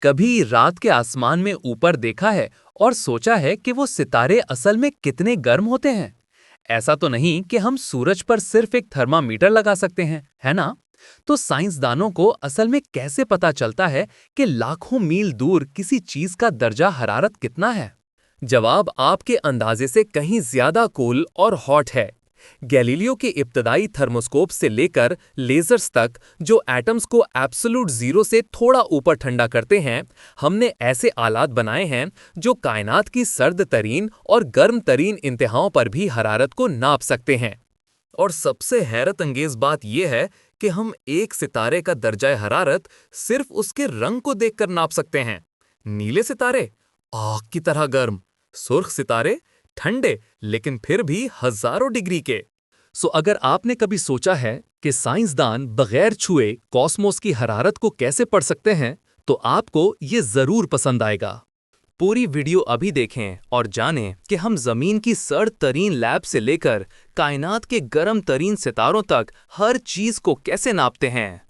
कभी रात के आसमान में ऊपर देखा है और सोचा है कि वो सितारे असल में कितने गर्म होते हैं? ऐसा तो नहीं कि हम सूरज पर सिर्फ एक थर्मामीटर लगा सकते हैं, है ना? तो साइंसदानों को असल में कैसे पता चलता है कि लाखों मील दूर किसी चीज का दर्जा हरारत कितना है? जवाब आपके अंदाजे से कहीं ज्यादा कूल और हॉट है। गैलीलियो के इब्तदाई थर्मोस्कोप से लेकर लेजर्स तक, जो एटम्स को एब्सोल्यूट जीरो से थोड़ा ऊपर ठंडा करते हैं, हमने ऐसे आलात बनाए हैं जो कायनात की सर्द तरीन और गर्म तरीन इंतहाओं पर भी हरारत को नाप सकते हैं। और सबसे हैरत अंगेज बात यह है कि हम एक सितारे का दर्जा हरारत सिर्फ उसके रंग को देखकर नाप सकते हैं। नीले सितारे आग की तरह गर्म, सुर्ख सितारे ठंडे लेकिन फिर भी हजारों डिग्री के। अगर आपने कभी सोचा है कि साइंसदान बगैर छुए कॉस्मोस की हरारत को कैसे पढ़ सकते हैं, तो आपको ये जरूर पसंद आएगा। पूरी वीडियो अभी देखें और जानें कि हम जमीन की सर्द तरीन लैब से लेकर कायनात के गर्म तरीन सितारों तक हर चीज को कैसे नापते हैं।